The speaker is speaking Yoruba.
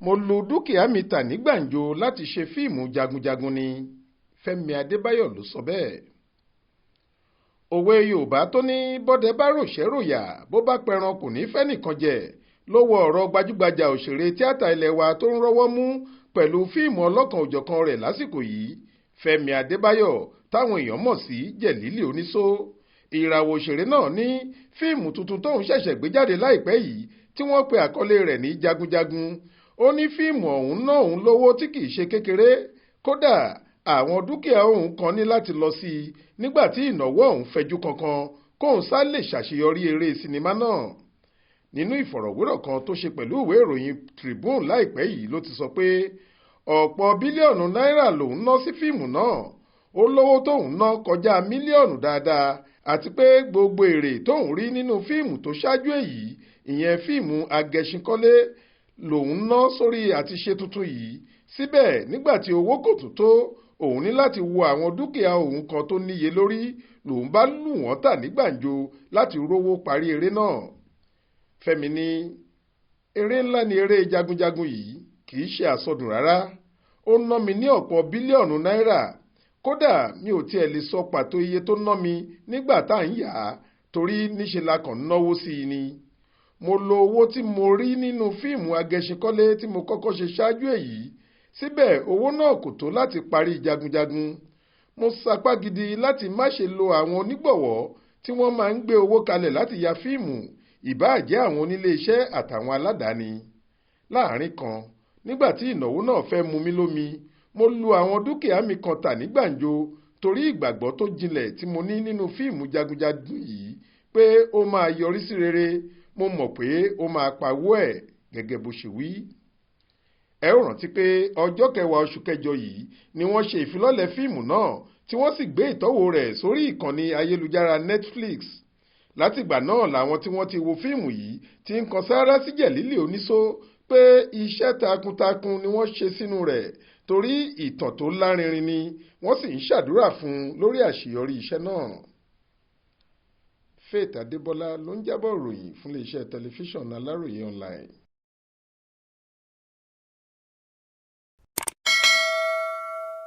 mo lu dúkìá mi tà ní gbàǹjo láti ṣe fíìmù jagunjagun ni Femi Adebayo ló sọ bẹ́ẹ̀. òwe yorùbá tó ní bọ́dẹ bá ròṣẹ́ ròyà bó bá pẹran kò ní fẹ́ nìkan jẹ ló wọ ọ̀rọ̀ gbajúgbajà òṣèré tíátà ilẹ̀ wa tó ń rọ́wọ́ mú pẹ̀lú fíìmù ọlọ́kan-ò-jọ̀kan rẹ̀ lásìkò yìí Femi Adebayo táwọn èèyàn mọ̀ sí jẹ̀lílì oníṣó. ìràwọ̀ òṣèré náà ní fíìmù tuntun tóun ṣẹ̀ṣẹ̀ gbé jáde láìpẹ́ yìí tí wọ́n pe àkọlé rẹ̀ ní Jagunjagun. ó ní fíìmù ọ̀hún ná òun lówó tí kìí ṣe kékeré, kódà àwọn dúkìá òun kan ní láti lọ sí i nígbà tí ìnáwó ọ̀hún fẹjú kankan kóun sá lè ṣàṣeyọrí eré sinimá náà. nínú ìfọ̀rọ̀wérọ̀ kan tó ṣe pẹ̀lú ìwé ìròyìn Tribune láìpẹ́ yìí ló ti sọ pé ọ̀pọ̀ bílíọ̀nù náírà lòun ná sí fíìmù náà, ó lówó tóun ná kọjá mílíọ̀nù dáadáa, àti pé gbogbo èrè tóun rí nínú fíìmù tó ṣáájú èyí, ìyẹn fíìmù agẹṣinkọ́lé, lòun ná sórí àti ṣe tuntun yìí. síbẹ̀ nígbà tí owó kò tún tó, òun ní láti wo àwọn dúkìá òun kan tó níye lórí, lòun bá lù wọ́n tà ní gbàǹjo láti rówó parí eré náà. Fẹ́mi ní eré ńlá ni eré jagunjagun yìí, kì í ṣe àsọdùn rárá. ó ná mi ní ọ̀pọ̀ bílíọ̀nù náírà, kódà mi ò tiẹ̀ lè sọ pàtó iye tó ná mi nígbà tá à ń yà á, torí níṣe la kàn náwó sí i ni. mo lo owó tí mo rí nínú fíìmù agẹṣinkọ́lé tí mo kọ́kọ́ ṣe ṣáájú èyí, síbẹ̀ owó náà kò tó láti parí jagunjagun. mo sapá gidi láti má ṣe lo àwọn onígbọ̀wọ́ tí wọ́n máa ń gbé owó kalẹ̀ láti ya fíìmù, ìbáà jẹ́ àwọn onílé iṣẹ́ àtàwọn aládàáni. láàrin kan, nígbà tí ìnáwó náà fẹ́ mu mí lómi, mo lu àwọn dúkìá mi kan tà ní gbàǹjo torí ìgbàgbọ́ tó jinlẹ̀ tí mo ní nínú fíìmù jagunjagun yìí pé ó máa yọrí sí rere. mo mọ̀ pé ó máa pawó ẹ̀ gẹ́gẹ́ bó ṣe wí. ẹ ó rántí pé ọjọ́ 10 oṣù kẹjọ yìí ni wọ́n ṣe ìfilọ́lẹ̀ fíìmù náà tí wọ́n sì gbé ìtọ́wò rẹ̀ sórí ìkànnì ayélujára Netflix. látìgbà náà làwọn tí wọ́n ti wo fíìmù yìí ti ń kan sáárá sí jẹ̀lílì oníṣó pé iṣẹ́ takuntakun ni wọ́n ṣe sínú rẹ̀, torí ìtàn tó lárinrin ni, wọ́n sì ń ṣàdúrà fún un lórí àṣeyọrí iṣẹ́ náà. Faith Adébọ́lá ló ń jábọ̀ ròyìn fún iléeṣẹ́ tẹlifíṣàn Aláròye online.